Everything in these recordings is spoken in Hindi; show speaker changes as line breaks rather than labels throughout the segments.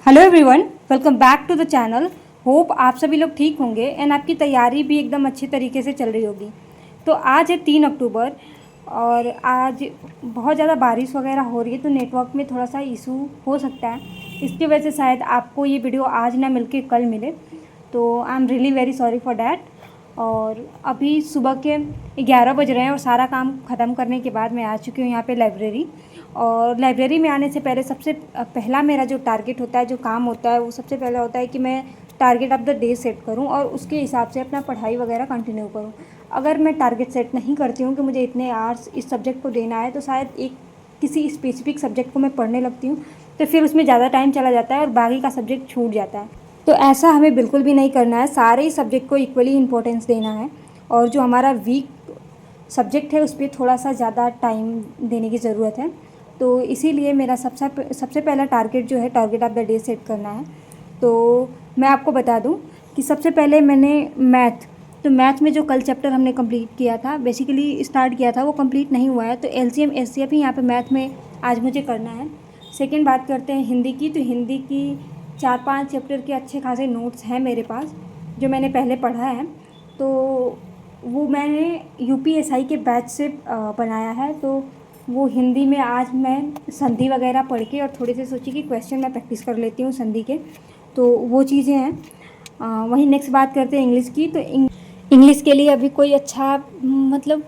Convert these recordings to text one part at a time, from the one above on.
Hello everyone, welcome back to the channel. Hope आप सभी लोग ठीक होंगे एंड आपकी तैयारी भी एकदम अच्छी तरीके से चल रही होगी। तो आज है 3 अक्टूबर और आज बहुत ज़्यादा बारिश वगैरह हो रही है, तो नेटवर्क में थोड़ा सा इशू हो सकता है। इसकी वजह से शायद आपको ये वीडियो आज ना मिल के कल मिले, तो I am really very sorry for that. और अभी सुबह के 11 बज रहे हैं और सारा काम ख़त्म करने के बाद मैं आ चुकी हूँ यहाँ पे लाइब्रेरी। और लाइब्रेरी में आने से पहले सबसे पहला मेरा जो टारगेट होता है, जो काम होता है, वो सबसे पहला होता है कि मैं target of the day set करूं और उसके हिसाब से अपना पढ़ाई वगैरह कंटिन्यू करूं। अगर मैं टारगेट सेट नहीं करती हूं कि मुझे इतने आवर्स इस सब्जेक्ट को देना है, तो शायद एक किसी स्पेसिफिक सब्जेक्ट को मैं पढ़ने लगती हूँ, तो फिर उसमें ज़्यादा टाइम चला जाता है और बाकी का सब्जेक्ट छूट जाता है। तो ऐसा हमें बिल्कुल भी नहीं करना है, सारे ही सब्जेक्ट को इक्वली इंपॉर्टेंस देना है। और जो हमारा वीक सब्जेक्ट है उस पर थोड़ा सा ज़्यादा टाइम देने की ज़रूरत है। तो इसीलिए मेरा सबसे पहला टारगेट जो है, target of the day set करना है। तो मैं आपको बता दूं कि सबसे पहले मैंने मैथ में जो कल चैप्टर हमने कंप्लीट किया था, बेसिकली स्टार्ट किया था, वो कंप्लीट नहीं हुआ है, तो एलसीएम एचसीएफ ही यहाँ पे मैथ में आज मुझे करना है। सेकेंड बात करते हैं हिंदी की, तो हिंदी की 4-5 चैप्टर के अच्छे खासे नोट्स हैं मेरे पास, जो मैंने पहले पढ़ा है। तो वो मैंने यूपीएसआई के बैच से बनाया है। तो वो हिंदी में आज मैं संधि वगैरह पढ़ के और थोड़े से सोची कि क्वेश्चन मैं प्रैक्टिस कर लेती हूँ संधि के, तो वो चीज़ें हैं। वहीं नेक्स्ट बात करते हैं इंग्लिश की। तो इंग्लिश के लिए अभी कोई अच्छा मतलब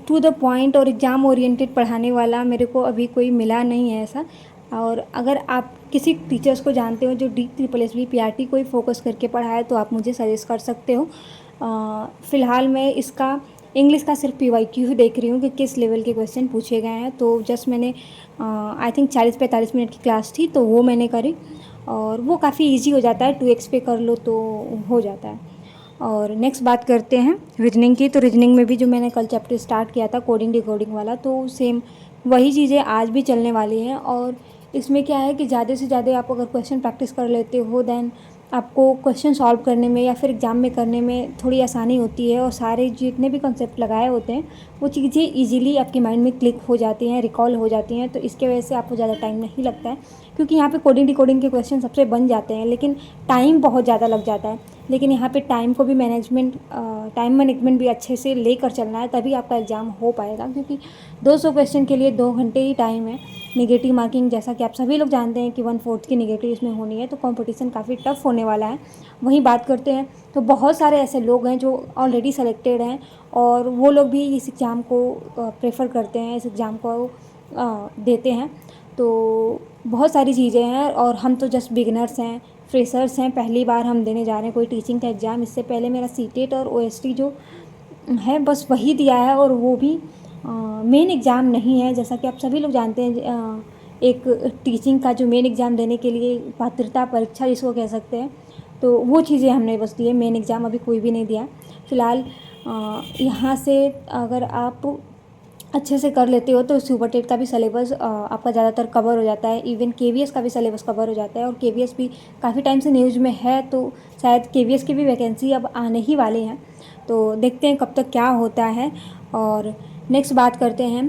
टू द पॉइंट और एग्ज़ाम ओरिएंटेड पढ़ाने वाला मेरे को अभी कोई मिला नहीं है ऐसा। और अगर आप किसी टीचर्स को जानते हो जो DSSS PRT को ही फोकस करके पढ़ाए, तो आप मुझे सजेस्ट कर सकते हो। फ़िलहाल मैं इसका इंग्लिश का सिर्फ PYQ ही देख रही हूँ कि किस लेवल के क्वेश्चन पूछे गए हैं। तो जस्ट मैंने आई थिंक 40-45 मिनट की क्लास थी, तो वो मैंने करी और वो काफ़ी इजी हो जाता है, 2x पे कर लो तो हो जाता है। और नेक्स्ट बात करते हैं रीजनिंग की। तो रीजनिंग में भी जो मैंने कल चैप्टर स्टार्ट किया था कोडिंग डिकोडिंग वाला, तो सेम वही चीज़ें आज भी चलने वाली हैं। और इसमें क्या है कि ज़्यादा से ज़्यादा आप अगर क्वेश्चन प्रैक्टिस कर लेते हो, देन आपको क्वेश्चन सॉल्व करने में या फिर एग्ज़ाम में करने में थोड़ी आसानी होती है और सारे जितने भी कॉन्सेप्ट लगाए होते हैं वो चीज़ें इजीली आपके माइंड में क्लिक हो जाती हैं, रिकॉल हो जाती हैं। तो इसके वजह से आपको ज़्यादा टाइम नहीं लगता है, क्योंकि यहाँ पे कोडिंग डिकोडिंग के क्वेश्चन सबसे बन जाते हैं, लेकिन टाइम बहुत ज़्यादा लग जाता है। लेकिन यहाँ पे टाइम मैनेजमेंट भी अच्छे से लेकर चलना है, तभी आपका एग्ज़ाम हो पाएगा। क्योंकि 200 क्वेश्चन के लिए 2 घंटे ही टाइम है। नेगेटिव मार्किंग जैसा कि आप सभी लोग जानते हैं कि 1/4 की नेगेटिव इसमें होनी है, तो कंपटीशन काफ़ी टफ होने वाला है। वहीं बात करते हैं तो बहुत सारे ऐसे लोग हैं जो ऑलरेडी सेलेक्टेड हैं और वो लोग भी इस एग्ज़ाम को प्रेफर करते हैं, इस एग्ज़ाम को देते हैं। तो बहुत सारी चीज़ें हैं और हम तो जस्ट बिगिनर्स हैं, फ्रेशर्स हैं, पहली बार हम देने जा रहे हैं कोई टीचिंग का एग्ज़ाम। इससे पहले मेरा सीटेट और OST जो है बस वही दिया है, और वो भी मेन एग्ज़ाम नहीं है। जैसा कि आप सभी लोग जानते हैं, एक टीचिंग का जो मेन एग्ज़ाम देने के लिए पात्रता परीक्षा जिसको कह सकते हैं, तो वो चीज़ें हमने बस दी है। मेन एग्ज़ाम अभी कोई भी नहीं दिया फ़िलहाल। यहाँ से अगर आप अच्छे से कर लेते हो तो सुपर टेट का भी सिलेबस आपका ज़्यादातर कवर हो जाता है। इवन KVS का भी सिलेबस कवर हो जाता है, और KVS भी काफ़ी टाइम से न्यूज़ में है, तो शायद KVS की भी वैकेंसी अब आने ही वाली हैं। तो देखते हैं कब तक क्या होता है। और नेक्स्ट बात करते हैं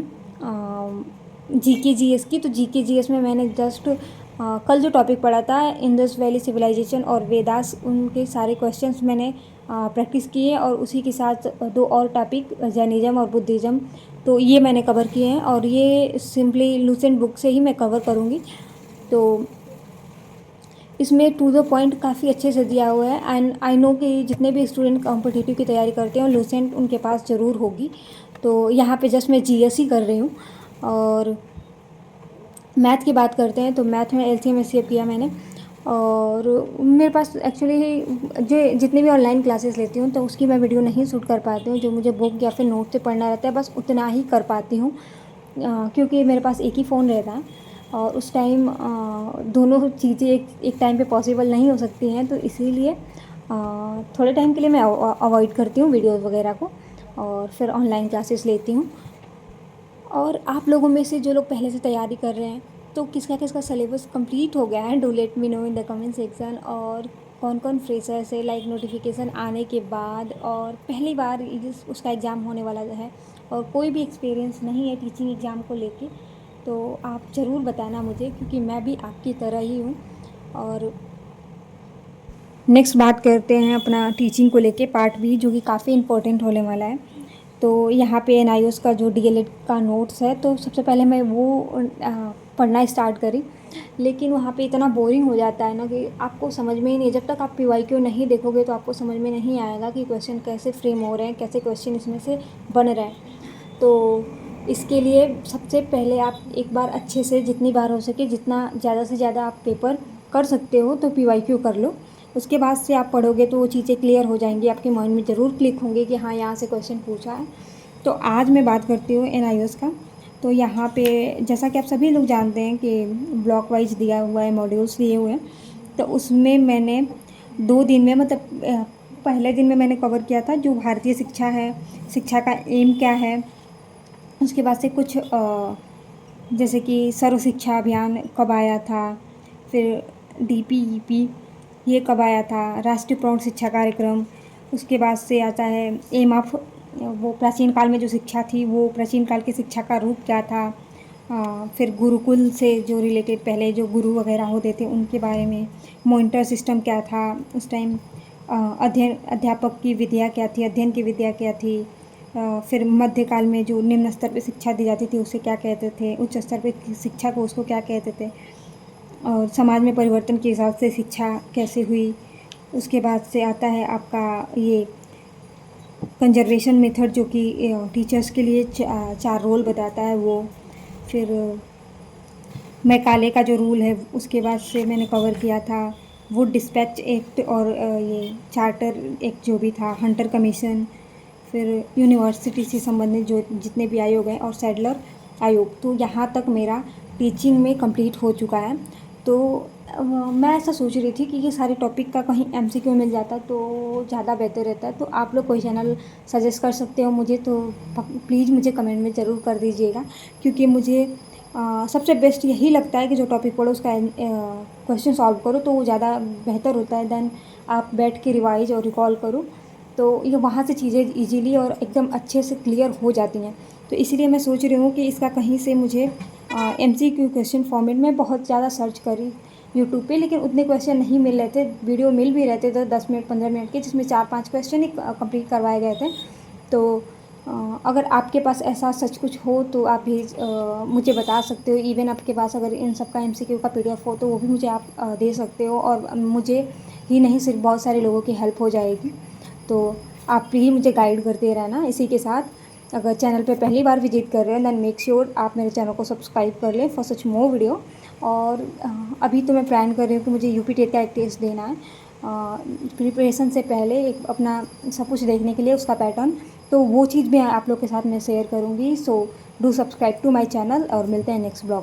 GK GS की। तो GK GS में मैंने जस्ट कल जो टॉपिक पढ़ा था इंडस वैली सिविलाइजेशन और वेदास, उनके सारे क्वेश्चंस मैंने प्रैक्टिस किए, और उसी के साथ 2 और टॉपिक जैनिज़्म और बुद्धिज़्म, तो ये मैंने कवर किए हैं। और ये सिंपली लूसेंट बुक से ही मैं कवर करूँगी। तो इसमें टू द पॉइंट काफ़ी अच्छे से दिया हुआ है, एंड आई नो कि जितने भी स्टूडेंट कॉम्पिटिटिव की तैयारी करते हैं लूसेंट उनके पास ज़रूर होगी। तो यहाँ पे जस्ट मैं GS ही कर रही हूँ। और मैथ की बात करते हैं, तो मैथ में LCM HCF किया मैंने। और मेरे पास एक्चुअली जो जितनी भी ऑनलाइन क्लासेस लेती हूँ, तो उसकी मैं वीडियो नहीं शूट कर पाती हूँ। जो मुझे बुक या फिर नोट से पढ़ना रहता है बस उतना ही कर पाती हूँ, क्योंकि मेरे पास एक ही फ़ोन रहता है और उस टाइम दोनों चीज़ें एक टाइम पे पॉसिबल नहीं हो सकती हैं। तो इसीलिए थोड़े टाइम के लिए मैं अवॉइड करती हूँ वीडियोज़ वगैरह को, और फिर ऑनलाइन क्लासेस लेती हूँ। और आप लोगों में से जो लोग पहले से तैयारी कर रहे हैं, तो किसका किसका सिलेबस कंप्लीट हो गया है, do let me know in the comment section. और कौन कौन फ्रेशर्स है, लाइक नोटिफिकेशन आने के बाद और पहली बार उसका एग्ज़ाम होने वाला है, और कोई भी एक्सपीरियंस नहीं है टीचिंग एग्ज़ाम को लेके, तो आप ज़रूर बताना मुझे, क्योंकि मैं भी आपकी तरह ही हूँ। और नेक्स्ट बात करते हैं अपना टीचिंग को लेके पार्ट बी, जो कि काफ़ी इम्पोर्टेंट होने वाला है। तो यहाँ पे NIOS का जो DLED का नोट्स है, तो सबसे पहले मैं वो पढ़ना स्टार्ट करी, लेकिन वहाँ पे इतना बोरिंग हो जाता है ना कि आपको समझ में ही नहीं, जब तक आप PYQ नहीं देखोगे तो आपको समझ में नहीं आएगा कि क्वेश्चन कैसे फ्रेम हो रहे हैं, कैसे क्वेश्चन इसमें से बन रहे हैं। तो इसके लिए सबसे पहले आप एक बार अच्छे से, जितनी बार हो सके, जितना ज़्यादा से ज़्यादा आप पेपर कर सकते हो तो PYQ कर लो। उसके बाद से आप पढ़ोगे तो वो चीज़ें क्लियर हो जाएंगी, आपके माइंड में ज़रूर क्लिक होंगे कि हाँ, यहाँ से क्वेश्चन पूछा है। तो आज मैं बात करती हूँ NIOS का। तो यहाँ पे जैसा कि आप सभी लोग जानते हैं कि ब्लॉक वाइज दिया हुआ है, मॉड्यूल्स दिए हुए हैं। तो उसमें मैंने 2 दिन में, मतलब पहले दिन में मैंने कवर किया था जो भारतीय शिक्षा है, शिक्षा का एम क्या है। उसके बाद से कुछ जैसे कि सर्व शिक्षा अभियान कब आया था, फिर DPEP ये कब आया था, राष्ट्रीय प्रौढ़ शिक्षा कार्यक्रम। उसके बाद से आता है एम ऑफ, वो प्राचीन काल में जो शिक्षा थी, वो प्राचीन काल की शिक्षा का रूप क्या था। फिर गुरुकुल से जो रिलेटेड पहले जो गुरु वगैरह होते थे उनके बारे में, मॉनिटर सिस्टम क्या था उस टाइम, अध्यापक की विद्या क्या थी, अध्ययन की विद्या क्या थी। फिर मध्यकाल में जो निम्न स्तर पर शिक्षा दी जाती थी उसे क्या कहते थे, उच्च स्तर पर शिक्षा को उसको क्या कहते थे, और समाज में परिवर्तन के हिसाब से शिक्षा कैसे हुई। उसके बाद से आता है आपका ये कंजर्वेशन मेथड, जो कि टीचर्स के लिए 4 रोल बताता है वो। फिर मैकाले का जो रूल है उसके बाद से मैंने कवर किया था, वुड डिस्पैच एक्ट, और ये चार्टर एक्ट जो भी था, हंटर कमीशन, फिर यूनिवर्सिटी से संबंधित जो जितने भी आयोग हैं, और सैडलर आयोग। तो यहाँ तक मेरा टीचिंग में कंप्लीट हो चुका है। तो मैं ऐसा सोच रही थी कि ये सारे टॉपिक का कहीं MCQ मिल जाता तो ज़्यादा बेहतर रहता है। तो आप लोग कोई चैनल सजेस्ट कर सकते हो मुझे, तो प्लीज़ मुझे कमेंट में ज़रूर कर दीजिएगा, क्योंकि मुझे सबसे बेस्ट यही लगता है कि जो टॉपिक पढ़ो उसका क्वेश्चन सॉल्व करो, तो वो ज़्यादा बेहतर होता है देन आप बैठ के रिवाइज और रिकॉल करो। तो ये वहाँ से चीज़ें इजीली और एकदम अच्छे से क्लियर हो जाती हैं। तो इसीलिए मैं सोच रही हूँ कि इसका कहीं से मुझे MCQ क्वेश्चन फॉर्मेट में बहुत ज़्यादा सर्च करी यूट्यूब पे, लेकिन उतने क्वेश्चन नहीं मिल रहे थे। वीडियो मिल भी रहते थे 10 मिनट 15 मिनट के, जिसमें 4-5 क्वेश्चन ही कंप्लीट करवाए गए थे। तो अगर आपके पास ऐसा सच कुछ हो तो आप भी मुझे बता सकते हो। इवन आपके पास अगर इन सब का MCQ का PDF हो तो वो भी मुझे आप दे सकते हो, और मुझे ही नहीं, सिर्फ बहुत सारे लोगों की हेल्प हो जाएगी। तो आप भी मुझे गाइड करते रहना। इसी के साथ अगर चैनल पे पहली बार विजिट कर रहे हैं देन मेक श्योर आप मेरे चैनल को सब्सक्राइब कर लें फॉर सच मोर वीडियो। और अभी तो मैं प्लान कर रही हूँ कि मुझे UP टेट का एक टेस्ट देना है, प्रिपरेशन से पहले एक अपना सब कुछ देखने के लिए उसका पैटर्न। तो वो चीज़ भी आप लोग के साथ मैं शेयर करूँगी। So do subscribe to my channel, और मिलते हैं नेक्स्ट ब्लॉग।